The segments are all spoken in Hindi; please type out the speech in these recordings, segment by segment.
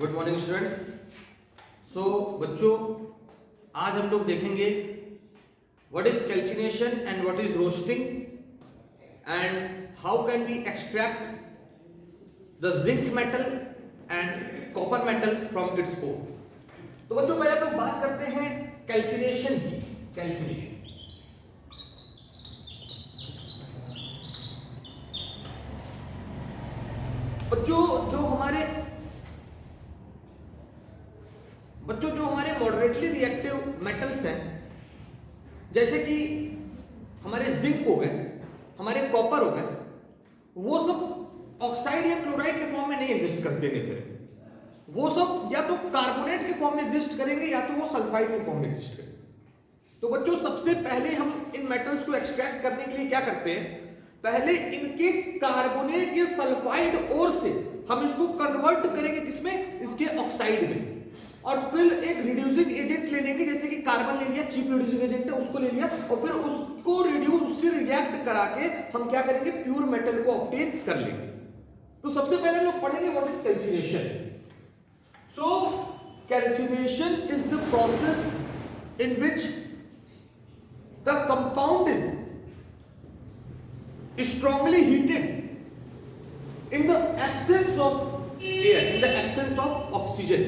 Good morning students. सो बच्चों, आज हम लोग देखेंगे what is calcination and what is roasting and how can we extract the zinc metal and copper metal from its ore. तो बच्चों, पहले हम लोग बात करते हैं कैल्सिनेशन की। कैल्सिनेशन बच्चों जो हमारे मॉडरेटली रिएक्टिव मेटल्स हैं, जैसे कि हमारे जिंक हो गए, हमारे कॉपर हो गए, वो सब ऑक्साइड या क्लोराइड के फॉर्म में नहीं एग्जिस्ट करते नेचर। वो सब या तो कार्बोनेट के फॉर्म में एग्जिस्ट करेंगे या तो वो सल्फाइड के फॉर्म में एग्जिस्ट करेंगे। तो बच्चों, सबसे पहले हम इन मेटल्स को एक्सट्रैक्ट करने के लिए क्या करते हैं, पहले इनके कार्बोनेट या सल्फाइड ओर से हम इसको कन्वर्ट करेंगे किसमें, इसके ऑक्साइड में, और फिर एक रिड्यूसिंग एजेंट ले लेंगे, जैसे कि कार्बन ले लिया, चीप रिड्यूसिंग एजेंट है उसको ले लिया, और फिर उसको रिड्यूस, उससे रिएक्ट करा के हम क्या करेंगे, प्योर मेटल को ऑब्टेन कर लेंगे। तो सबसे पहले हम लोग पढ़ेंगे what is calcination. So calcination is the process in which the compound is strongly heated in the absence of air, in the absence of oxygen,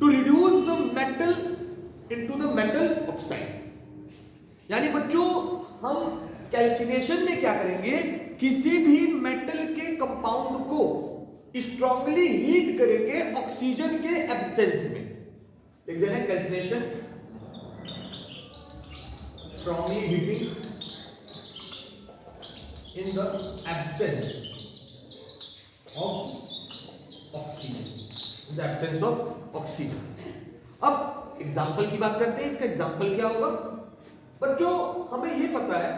to reduce the metal into the metal oxide। यानी बच्चों, हम कैल्सिनेशन में क्या करेंगे, किसी भी मेटल के कंपाउंड को स्ट्रांगली हीट करेंगे ऑक्सीजन के एब्सेंस में। लिख देना calcination, strongly heating in the absence of oxygen, in the absence of oxygen। अब एग्जाम्पल की बात करते हैं। इसका एग्जाम्पल क्या होगा बच्चों, हमें ये पता है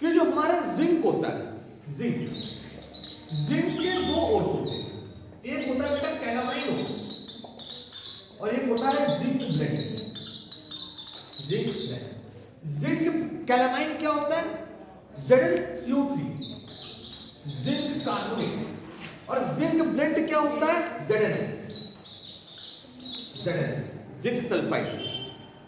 कि जो हमारा जिंक होता है, जिंक के दो ओर्स होते हैं। एक होता है बेटा कैलामाइन और एक होता है जिंक ब्लेंड। जिंक कैलामाइन क्या होता है, ZnCO3, जिंक कार्बोनेट, और जिंक ब्लेंड क्या होता है, ZnS, जिंक सल्फाइड।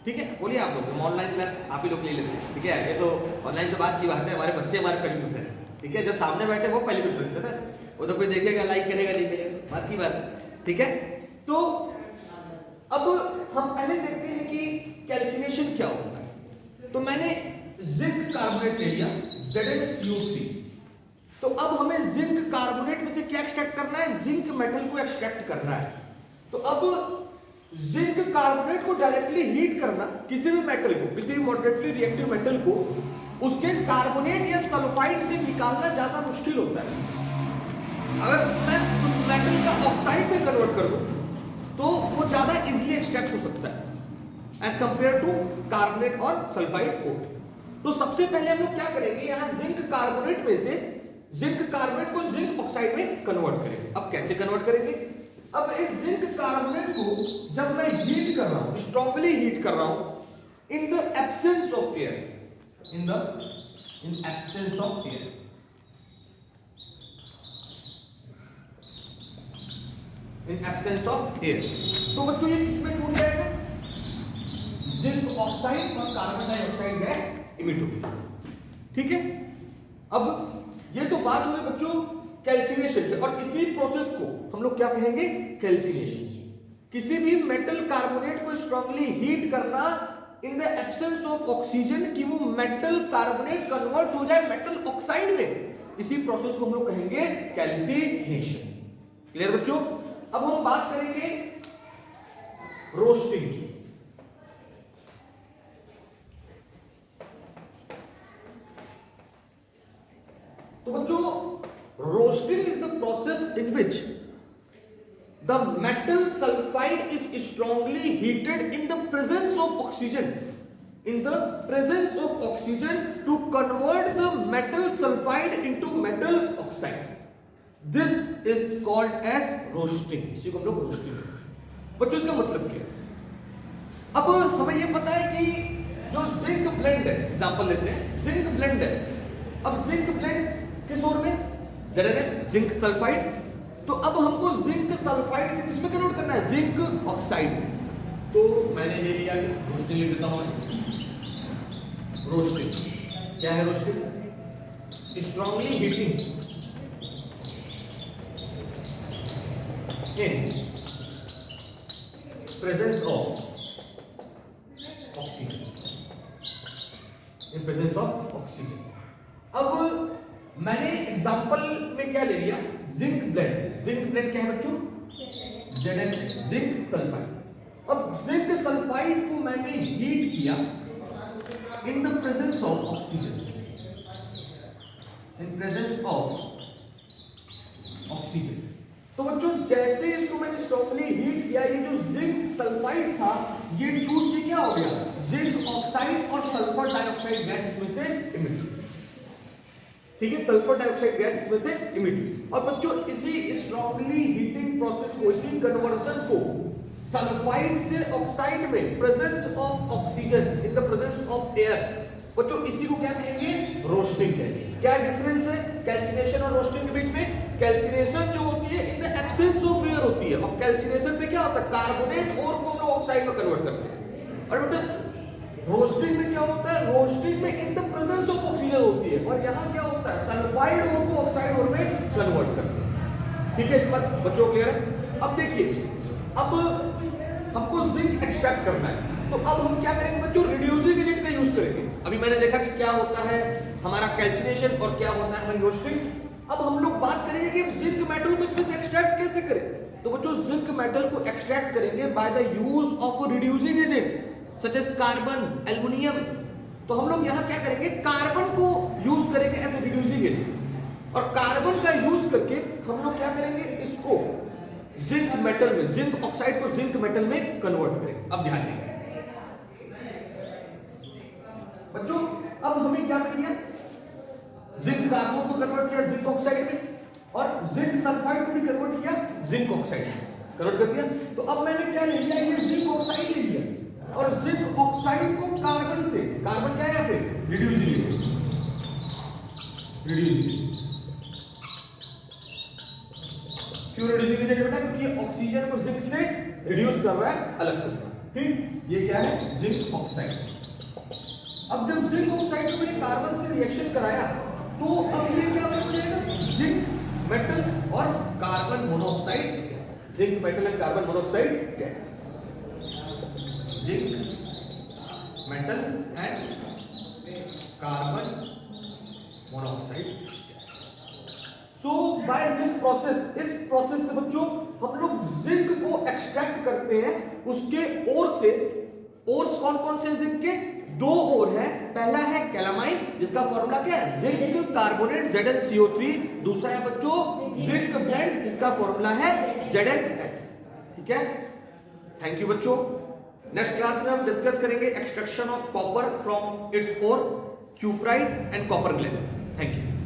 ठीक है, बोलिए आप लोग, ऑनलाइन क्लास आप ही लोग ले लेते हैं। ठीक है, ये तो ऑनलाइन तो बात की बात है, हमारे बच्चे हमारे पहली प्रेफरेंस। ठीक है, जो सामने बैठे वो पहली प्रेफरेंस है ना, वो तो कोई देखेगा, लाइक करेगा, नहीं करेगा, बात की बात। ठीक है, तो अब हम पहले देखते हैं कि कैल्सिनेशन क्या होता है। तो मैंने जिंक कार्बोनेट ले लिया, ZnCO3। तो अब हमें जिंक कार्बोनेट में से क्या एक्सट्रैक्ट करना है, जिंक मेटल को एक्सट्रैक्ट करना है। तो अब जिंक कार्बोनेट को डायरेक्टली हीट करना, किसी भी मेटल को, किसी भी मॉडरेटली रिएक्टिव मेटल को उसके कार्बोनेट या सल्फाइड से निकालना ज्यादा मुश्किल होता है। अगर मैं उस मेटल का ऑक्साइड में कन्वर्ट कर दूं तो वो ज्यादा इजीली एक्सट्रैक्ट हो सकता है एज कंपेयर टू कार्बोनेट और सल्फाइड को। तो सबसे पहले हम लोग क्या करेंगे, यहां जिंक कार्बोनेट में से जिंक कार्बोनेट को जिंक ऑक्साइड में कन्वर्ट करेंगे। अब कैसे कन्वर्ट करेंगे, अब इस जिंक कार्बोनेट को जब मैं हीट कर रहा हूं, स्ट्रांगली हीट कर रहा हूं in the absence of air, in absence of air, in absence of air, तो बच्चों ये किसमें टूट जाएगा, जिंक ऑक्साइड और कार्बन डाइऑक्साइड गैस इमिट होगी। ठीक है, अब ये तो बात हुई बच्चों कैल्सिनेशन की, और इसी प्रोसेस को हम लोग क्या कहेंगे, कैल्सिनेशन। किसी भी मेटल कार्बोनेट को स्ट्रांगली हीट करना in the absence of oxygen, कि वो मेटल कार्बोनेट कन्वर्ट हो जाए मेटल ऑक्साइड में, इसी प्रोसेस को हम लोग कहेंगे कैल्सिनेशन। क्लियर बच्चों। अब हम बात करेंगे रोस्टिंग की। तो बच्चों, roasting is the process in which the metal sulphide is strongly heated in the presence of oxygen, in the presence of oxygen to convert the metal sulfide into metal oxide. This is called as roasting। इसी को हम लोग रोस्टिंग। बच्चों, इसका मतलब क्या है, अब हमें ये पता है कि जो जिंक ब्लेंड है, एग्जांपल लेते हैं, जिंक ब्लेंड है। अब जिंक ब्लेंड किस ओर में, ZnS, जिंक सल्फाइड। तो अब हमको जिंक सल्फाइड जिंक ऑक्साइड। तो मैंने ये लिया, रोस्टिंग लिख देता हूं। रोस्टिंग क्या है? Roasting strongly heating in presence of oxygen, in presence of oxygen. अब मैंने एग्जांपल में क्या ले लिया? Zinc blende. जिंक ब्लेंड क्या है बच्चों? Zn, zinc sulphide. अब जिंक सल्फाइड को मैंने हीट किया in the presence of oxygen, in presence of oxygen. तो बच्चों जैसे इसको मैंने स्ट्रांगली हीट किया, ये जो जिंक सल्फाइड था ये टूट के क्या हो गया? जिंक ऑक्साइड और सल्फर डाइऑक्साइड गैस इसमें से इमिट। ठीक है, सल्फर डाइऑक्साइड गैस इसमें से इमिट। और बच्चों इसी स्ट्रांगली हीटिंग प्रोसेस को, इसी कन्वर्जन को सल्फाइड से ऑक्साइड में presence of oxygen in the presence of air, बच्चों इसी को क्या कहेंगे? रोस्टिंग कहेंगे। क्या डिफरेंस है कैल्सिनेशन और रोस्टिंग के बीच में? कैल्सिनेशन जो होती है in the absence of air होती है, और कैल्सिनेशन पे क्या होता है? कार्बोनेट और को हम लोग ऑक्साइड में कन्वर्ट करते हैं। और बेटा रोस्टिंग में क्या होता है? रोस्टिंग में in the presence of oxygen होती है, और यहाँ क्या होता है? सल्फाइड और को ऑक्साइड और में कन्वर्ट करते हैं। ठीक है बच्चों, क्लियर है? अब देखिए, अब हमको जिंक एक्सट्रैक्ट करना है, तो अब हम क्या करेंगे बच्चों? रिड्यूसिंग एजेंट का यूज करेंगे। अभी मैंने देखा कि क्या होता है हमारा कैल्सिनेशन और क्या होता है हमारी रोस्टिंग। अब हम लोग बात करेंगे कि जिंक मेटल को इसमें से एक्सट्रैक्ट कैसे करें। तो बच्चों जिंक मेटल को एक्सट्रैक्ट करेंगे by the use of reducing agent such as carbon, aluminium. तो हम लोग यहाँ क्या करेंगे? कार्बन को यूज करेंगे एज ए रिड्यूसिंग एजेंट, और कार्बन का यूज करके हम लोग क्या करेंगे? इसको जिंक मेटल में, जिंक ऑक्साइड को जिंक मेटल में कन्वर्ट करेंगे। अब ध्यान देंगे बच्चों, अब हमें क्या मिल गया? जिंक कार्बन को कन्वर्ट किया जिंक ऑक्साइड में, और जिंक सल्फाइड को भी कन्वर्ट किया जिंक ऑक्साइड में, कन्वर्ट कर दिया। तो अब मैंने क्या ले लिया? ये जिंक ऑक्साइड ले लिया, और जिंक ऑक्साइड को कार्बन से, कार्बन क्या है यहाँ पे? Reducing agent. रिड्यूसिंग क्यों रिड्यूसिंग एजेंट बेटा? क्योंकि ऑक्सीजन को जिंक से रिड्यूस कर रहा है, अलग कर रहा है। ठीक, ये क्या है? Zinc oxide. अब जब जिंक ऑक्साइड को मैंने कार्बन से रिएक्शन कराया, तो अब ये क्या बन जाएगा? जिंक मेटल और carbon monoxide gas. Zinc metal and carbon monoxide gas. Zinc metal and carbon monoxide. So by this process, इस प्रोसेस से बच्चों हम लोग जिंक को एक्सट्रैक्ट करते हैं उसके ओर से। ओर्स कौन कौन से जिंक के? दो ओर है। पहला है कैलामाइन, जिसका फॉर्मूला क्या है? Zinc carbonate ZnCO3। दूसरा है बच्चों जिंक ब्लेंड, जिसका फॉर्मूला है ZnS। ठीक है, थैंक यू बच्चों। नेक्स्ट क्लास में हम डिस्कस करेंगे extraction of copper from its ore, cuprite and copper glance. Thank you.